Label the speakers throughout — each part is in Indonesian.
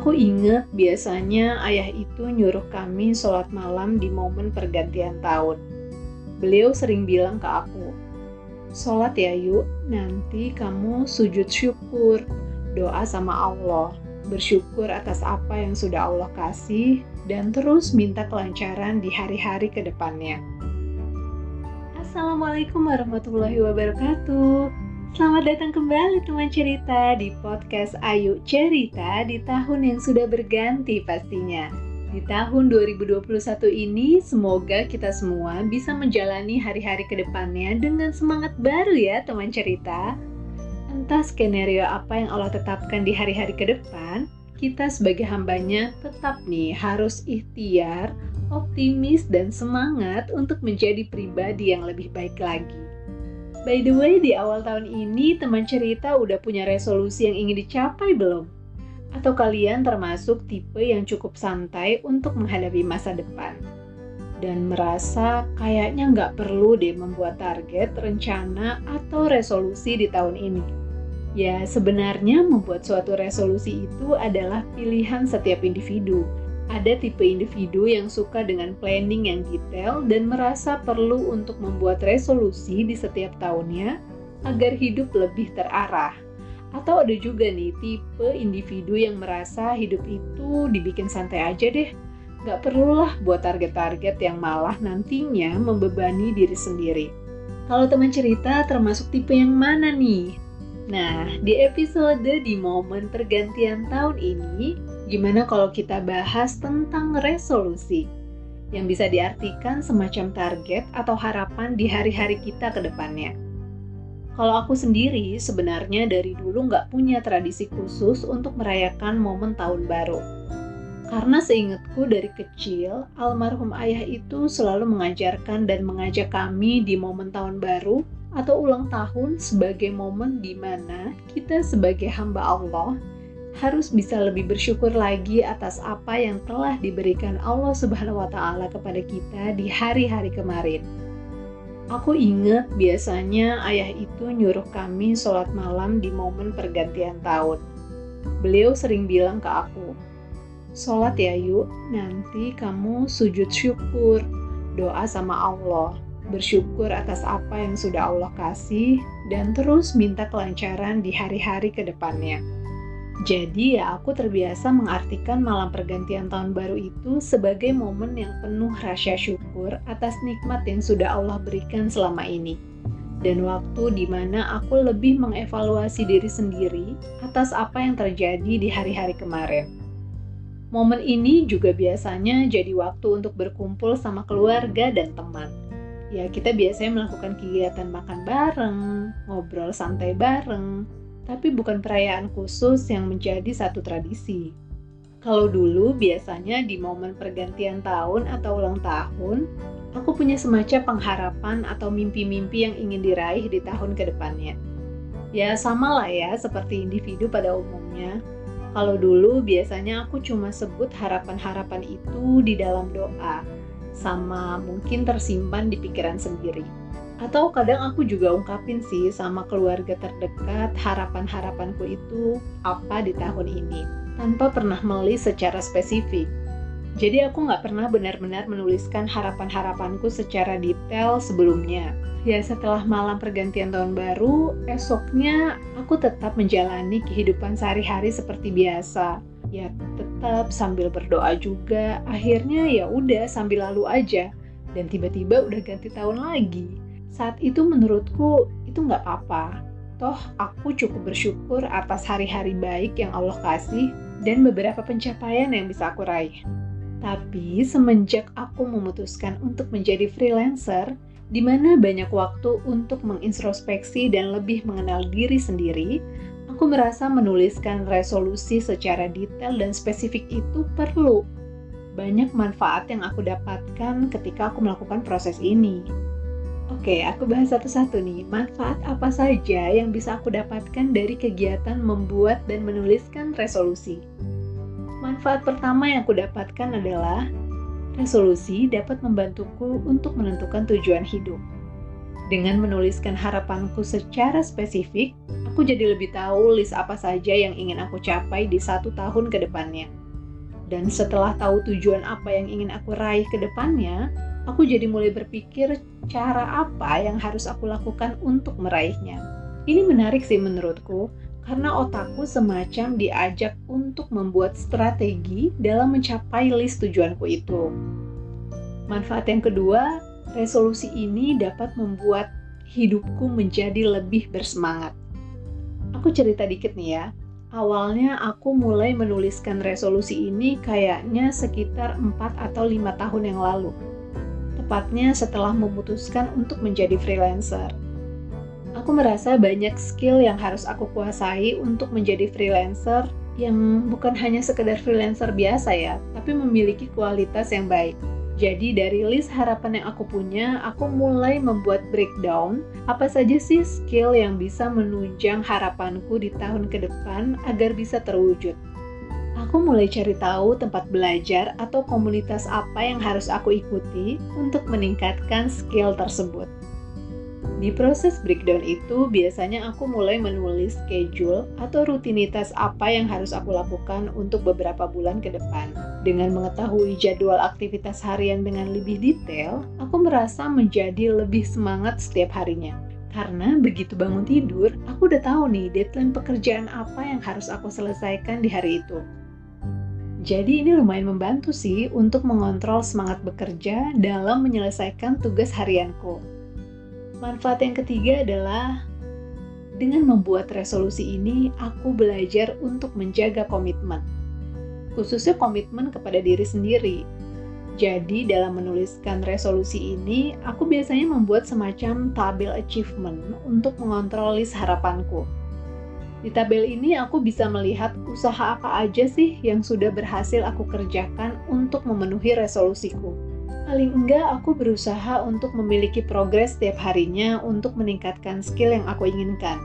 Speaker 1: Aku ingat biasanya ayah itu nyuruh kami sholat malam di momen pergantian tahun. Beliau sering bilang ke aku, "Sholat ya yuk, nanti kamu sujud syukur, doa sama Allah, bersyukur atas apa yang sudah Allah kasih, dan terus minta kelancaran di hari-hari ke depannya." Assalamualaikum warahmatullahi wabarakatuh. Selamat datang kembali teman cerita di podcast Ayu Cerita di tahun yang sudah berganti pastinya. Di tahun 2021 ini, semoga kita semua bisa menjalani hari-hari ke depannya dengan semangat baru ya teman cerita. Entah skenario apa yang Allah tetapkan di hari-hari ke depan, kita sebagai hambanya tetap nih harus ikhtiar, optimis, dan semangat untuk menjadi pribadi yang lebih baik lagi. By the way, di awal tahun ini teman cerita udah punya resolusi yang ingin dicapai belum? Atau kalian termasuk tipe yang cukup santai untuk menghadapi masa depan? Dan merasa kayaknya nggak perlu deh membuat target, rencana, atau resolusi di tahun ini. Ya, sebenarnya membuat suatu resolusi itu adalah pilihan setiap individu. Ada tipe individu yang suka dengan planning yang detail dan merasa perlu untuk membuat resolusi di setiap tahunnya agar hidup lebih terarah. Atau ada juga nih tipe individu yang merasa hidup itu dibikin santai aja deh. Gak perlulah buat target-target yang malah nantinya membebani diri sendiri. Kalau teman cerita termasuk tipe yang mana nih? Nah, di episode di momen pergantian tahun ini, gimana kalau kita bahas tentang resolusi? Yang bisa diartikan semacam target atau harapan di hari-hari kita ke depannya. Kalau aku sendiri, sebenarnya dari dulu nggak punya tradisi khusus untuk merayakan momen tahun baru. Karena seingatku dari kecil, almarhum ayah itu selalu mengajarkan dan mengajak kami di momen tahun baru atau ulang tahun sebagai momen di mana kita sebagai hamba Allah harus bisa lebih bersyukur lagi atas apa yang telah diberikan Allah Subhanahu wa Ta'ala kepada kita di hari-hari kemarin. Aku ingat biasanya ayah itu nyuruh kami sholat malam di momen pergantian tahun. Beliau sering bilang ke aku, "Sholat ya yuk, nanti kamu sujud syukur, doa sama Allah, bersyukur atas apa yang sudah Allah kasih, dan terus minta kelancaran di hari-hari ke depannya." Jadi ya aku terbiasa mengartikan malam pergantian tahun baru itu sebagai momen yang penuh rasa syukur atas nikmat yang sudah Allah berikan selama ini. Dan waktu di mana aku lebih mengevaluasi diri sendiri atas apa yang terjadi di hari-hari kemarin. Momen ini juga biasanya jadi waktu untuk berkumpul sama keluarga dan teman. Ya, kita biasanya melakukan kegiatan makan bareng, ngobrol santai bareng, tapi bukan perayaan khusus yang menjadi satu tradisi. Kalau dulu biasanya di momen pergantian tahun atau ulang tahun, aku punya semacam pengharapan atau mimpi-mimpi yang ingin diraih di tahun ke depannya. Ya sama lah ya seperti individu pada umumnya. Kalau dulu biasanya aku cuma sebut harapan-harapan itu di dalam doa, sama mungkin tersimpan di pikiran sendiri. Atau kadang aku juga ungkapin sih sama keluarga terdekat harapan-harapanku itu apa di tahun ini, tanpa pernah menulis secara spesifik. Jadi aku nggak pernah benar-benar menuliskan harapan-harapanku secara detail sebelumnya. Ya setelah malam pergantian tahun baru, esoknya aku tetap menjalani kehidupan sehari-hari seperti biasa. Ya tetap sambil berdoa juga, akhirnya ya udah sambil lalu aja. Dan tiba-tiba udah ganti tahun lagi. Saat itu menurutku itu nggak apa-apa. Toh aku cukup bersyukur atas hari-hari baik yang Allah kasih dan beberapa pencapaian yang bisa aku raih. Tapi semenjak aku memutuskan untuk menjadi freelancer, di mana banyak waktu untuk mengintrospeksi dan lebih mengenal diri sendiri, aku merasa menuliskan resolusi secara detail dan spesifik itu perlu. Banyak manfaat yang aku dapatkan ketika aku melakukan proses ini. Oke, aku bahas satu-satu nih. Manfaat apa saja yang bisa aku dapatkan dari kegiatan membuat dan menuliskan resolusi? Manfaat pertama yang aku dapatkan adalah resolusi dapat membantuku untuk menentukan tujuan hidup. Dengan menuliskan harapanku secara spesifik, aku jadi lebih tahu list apa saja yang ingin aku capai di 1 tahun ke depannya. Dan setelah tahu tujuan apa yang ingin aku raih ke depannya, aku jadi mulai berpikir cara apa yang harus aku lakukan untuk meraihnya. Ini menarik sih menurutku, karena otakku semacam diajak untuk membuat strategi dalam mencapai list tujuanku itu. Manfaat yang kedua, resolusi ini dapat membuat hidupku menjadi lebih bersemangat. Aku cerita dikit nih ya. Awalnya aku mulai menuliskan resolusi ini kayaknya sekitar 4 atau 5 tahun yang lalu. Tepatnya setelah memutuskan untuk menjadi freelancer. Aku merasa banyak skill yang harus aku kuasai untuk menjadi freelancer yang bukan hanya sekedar freelancer biasa ya, tapi memiliki kualitas yang baik. Jadi dari list harapan yang aku punya, aku mulai membuat breakdown apa saja sih skill yang bisa menunjang harapanku di tahun ke depan agar bisa terwujud. Aku mulai cari tahu tempat belajar atau komunitas apa yang harus aku ikuti untuk meningkatkan skill tersebut. Di proses breakdown itu, biasanya aku mulai menulis schedule atau rutinitas apa yang harus aku lakukan untuk beberapa bulan ke depan. Dengan mengetahui jadwal aktivitas harian dengan lebih detail, aku merasa menjadi lebih semangat setiap harinya. Karena begitu bangun tidur, aku udah tahu nih deadline pekerjaan apa yang harus aku selesaikan di hari itu. Jadi ini lumayan membantu sih untuk mengontrol semangat bekerja dalam menyelesaikan tugas harianku. Manfaat yang ketiga adalah dengan membuat resolusi ini, aku belajar untuk menjaga komitmen. Khususnya komitmen kepada diri sendiri. Jadi dalam menuliskan resolusi ini, aku biasanya membuat semacam tabel achievement untuk mengontrol list harapanku. Di tabel ini aku bisa melihat usaha apa aja sih yang sudah berhasil aku kerjakan untuk memenuhi resolusiku. Paling enggak aku berusaha untuk memiliki progres setiap harinya untuk meningkatkan skill yang aku inginkan.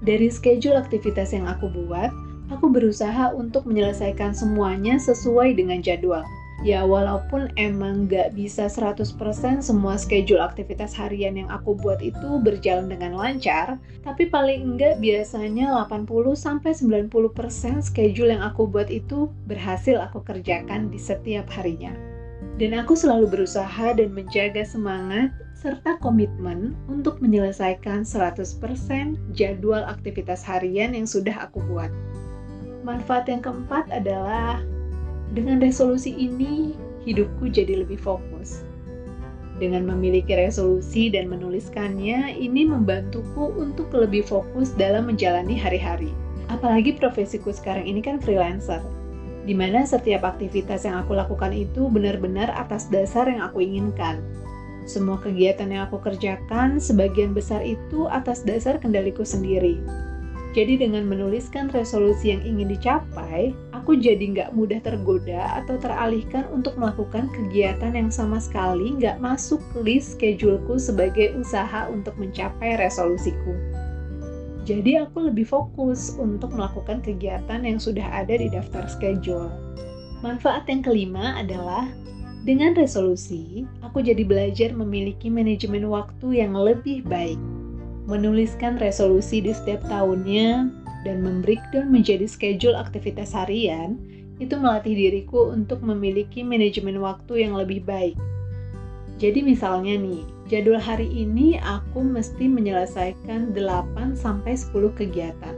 Speaker 1: Dari schedule aktivitas yang aku buat, aku berusaha untuk menyelesaikan semuanya sesuai dengan jadwal. Ya walaupun emang nggak bisa 100% semua schedule aktivitas harian yang aku buat itu berjalan dengan lancar, tapi paling enggak biasanya 80-90% schedule yang aku buat itu berhasil aku kerjakan di setiap harinya. Dan aku selalu berusaha dan menjaga semangat serta komitmen untuk menyelesaikan 100% jadwal aktivitas harian yang sudah aku buat. Manfaat yang keempat adalah dengan resolusi ini, hidupku jadi lebih fokus. Dengan memiliki resolusi dan menuliskannya, ini membantuku untuk lebih fokus dalam menjalani hari-hari. Apalagi profesiku sekarang ini kan freelancer, di mana setiap aktivitas yang aku lakukan itu benar-benar atas dasar yang aku inginkan. Semua kegiatan yang aku kerjakan, sebagian besar itu atas dasar kendaliku sendiri. Jadi dengan menuliskan resolusi yang ingin dicapai, aku jadi nggak mudah tergoda atau teralihkan untuk melakukan kegiatan yang sama sekali nggak masuk list scheduleku sebagai usaha untuk mencapai resolusiku. Jadi aku lebih fokus untuk melakukan kegiatan yang sudah ada di daftar schedule. Manfaat yang kelima adalah dengan resolusi, aku jadi belajar memiliki manajemen waktu yang lebih baik. Menuliskan resolusi di setiap tahunnya dan membreakdown menjadi schedule aktivitas harian, itu melatih diriku untuk memiliki manajemen waktu yang lebih baik. Jadi misalnya nih, jadwal hari ini aku mesti menyelesaikan 8-10 kegiatan.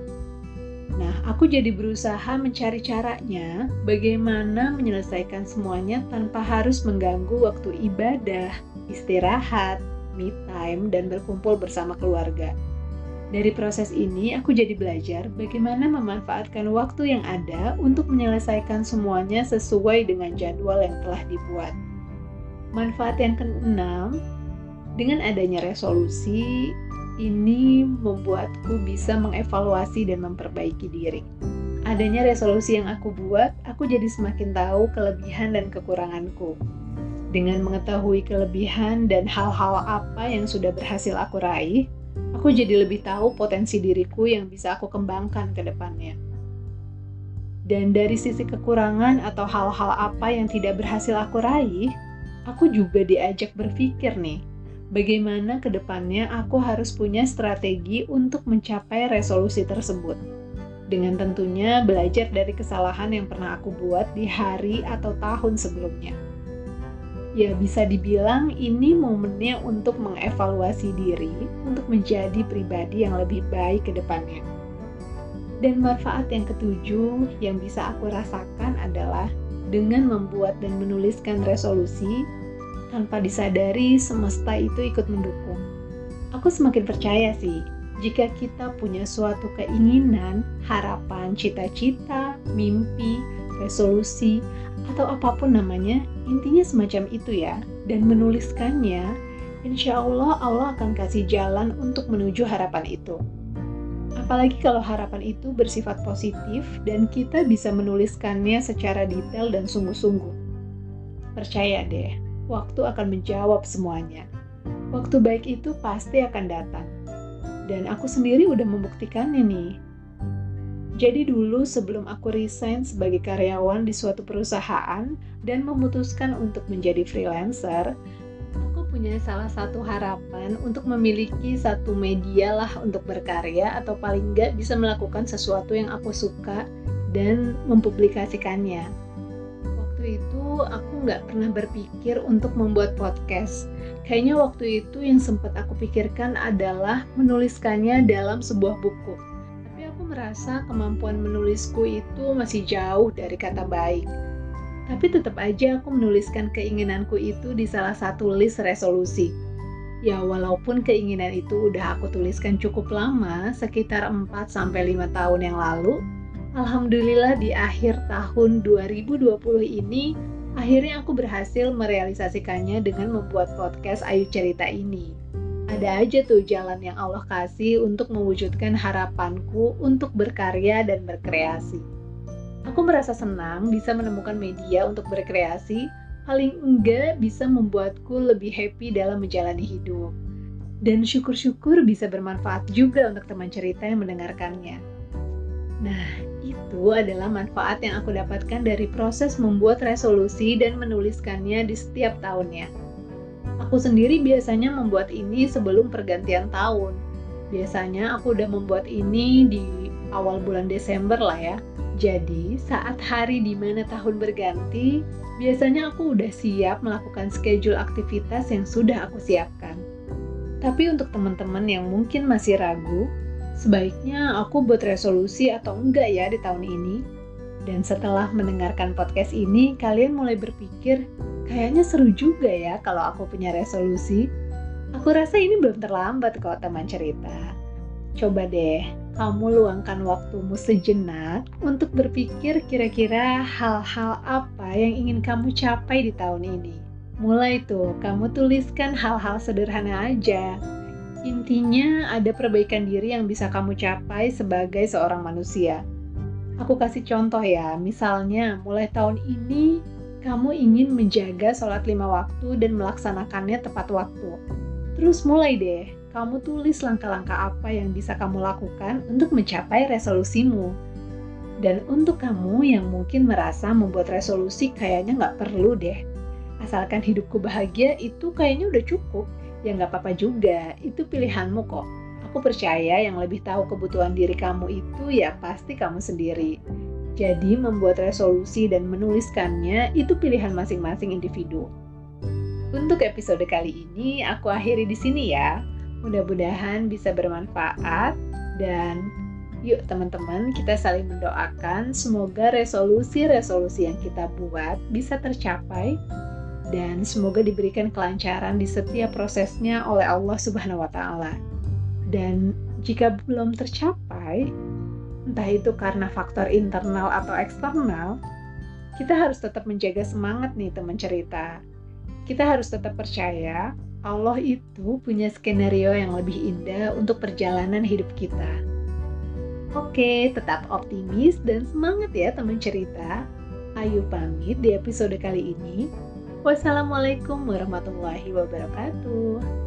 Speaker 1: Nah, aku jadi berusaha mencari caranya bagaimana menyelesaikan semuanya tanpa harus mengganggu waktu ibadah, istirahat, me time, dan berkumpul bersama keluarga. Dari proses ini, aku jadi belajar bagaimana memanfaatkan waktu yang ada untuk menyelesaikan semuanya sesuai dengan jadwal yang telah dibuat. Manfaat yang keenam, dengan adanya resolusi, ini membuatku bisa mengevaluasi dan memperbaiki diri. Adanya resolusi yang aku buat, aku jadi semakin tahu kelebihan dan kekuranganku. Dengan mengetahui kelebihan dan hal-hal apa yang sudah berhasil aku raih, aku jadi lebih tahu potensi diriku yang bisa aku kembangkan ke depannya. Dan dari sisi kekurangan atau hal-hal apa yang tidak berhasil aku raih, aku juga diajak berpikir nih, bagaimana ke depannya aku harus punya strategi untuk mencapai resolusi tersebut. Dengan tentunya belajar dari kesalahan yang pernah aku buat di hari atau tahun sebelumnya. Ya, bisa dibilang ini momennya untuk mengevaluasi diri untuk menjadi pribadi yang lebih baik ke depannya. Dan manfaat yang ketujuh yang bisa aku rasakan adalah dengan membuat dan menuliskan resolusi, tanpa disadari semesta itu ikut mendukung. Aku semakin percaya sih, jika kita punya suatu keinginan, harapan, cita-cita, mimpi, resolusi, atau apapun namanya, intinya semacam itu ya, dan menuliskannya, insya Allah akan kasih jalan untuk menuju harapan itu. Apalagi kalau harapan itu bersifat positif dan kita bisa menuliskannya secara detail dan sungguh-sungguh. Percaya deh, waktu akan menjawab semuanya. Waktu baik itu pasti akan datang. Dan aku sendiri udah membuktikannya nih. Jadi dulu sebelum aku resign sebagai karyawan di suatu perusahaan dan memutuskan untuk menjadi freelancer, aku punya salah satu harapan untuk memiliki satu media lah untuk berkarya atau paling nggak bisa melakukan sesuatu yang aku suka dan mempublikasikannya. Waktu itu aku nggak pernah berpikir untuk membuat podcast. Kayaknya waktu itu yang sempat aku pikirkan adalah menuliskannya dalam sebuah buku. Tapi aku merasa kemampuan menulisku itu masih jauh dari kata baik. Tapi tetap aja aku menuliskan keinginanku itu di salah satu list resolusi. Ya walaupun keinginan itu udah aku tuliskan cukup lama, sekitar 4-5 tahun yang lalu, alhamdulillah di akhir tahun 2020 ini, akhirnya aku berhasil merealisasikannya dengan membuat podcast Ayu Cerita ini. Ada aja tuh jalan yang Allah kasih untuk mewujudkan harapanku untuk berkarya dan berkreasi. Aku merasa senang bisa menemukan media untuk berkreasi, paling enggak bisa membuatku lebih happy dalam menjalani hidup. Dan syukur-syukur bisa bermanfaat juga untuk teman cerita yang mendengarkannya. Nah, itu adalah manfaat yang aku dapatkan dari proses membuat resolusi dan menuliskannya di setiap tahunnya. Aku sendiri biasanya membuat ini sebelum pergantian tahun. Biasanya aku udah membuat ini di awal bulan Desember lah ya. Jadi, saat hari di mana tahun berganti, biasanya aku udah siap melakukan schedule aktivitas yang sudah aku siapkan. Tapi untuk teman-teman yang mungkin masih ragu, sebaiknya aku buat resolusi atau enggak ya di tahun ini? Dan setelah mendengarkan podcast ini, kalian mulai berpikir, kayaknya seru juga ya kalau aku punya resolusi. Aku rasa ini belum terlambat kok teman cerita. Coba deh, kamu luangkan waktumu sejenak untuk berpikir kira-kira hal-hal apa yang ingin kamu capai di tahun ini. Mulai tuh, kamu tuliskan hal-hal sederhana aja. Intinya ada perbaikan diri yang bisa kamu capai sebagai seorang manusia. Aku kasih contoh ya, misalnya mulai tahun ini kamu ingin menjaga sholat 5 waktu dan melaksanakannya tepat waktu. Terus mulai deh, kamu tulis langkah-langkah apa yang bisa kamu lakukan untuk mencapai resolusimu. Dan untuk kamu yang mungkin merasa membuat resolusi kayaknya nggak perlu deh. Asalkan hidupku bahagia itu kayaknya udah cukup. Ya nggak apa-apa juga, itu pilihanmu kok. Aku percaya yang lebih tahu kebutuhan diri kamu itu ya pasti kamu sendiri. Jadi membuat resolusi dan menuliskannya itu pilihan masing-masing individu. Untuk episode kali ini aku akhiri di sini ya. Mudah-mudahan bisa bermanfaat dan yuk teman-teman kita saling mendoakan semoga resolusi-resolusi yang kita buat bisa tercapai dan semoga diberikan kelancaran di setiap prosesnya oleh Allah Subhanahu wa Ta'ala. Dan jika belum tercapai, entah itu karena faktor internal atau eksternal, kita harus tetap menjaga semangat nih teman cerita. Kita harus tetap percaya Allah itu punya skenario yang lebih indah untuk perjalanan hidup kita. Oke, tetap optimis dan semangat ya teman cerita. Ayu pamit di episode kali ini. Wassalamualaikum warahmatullahi wabarakatuh.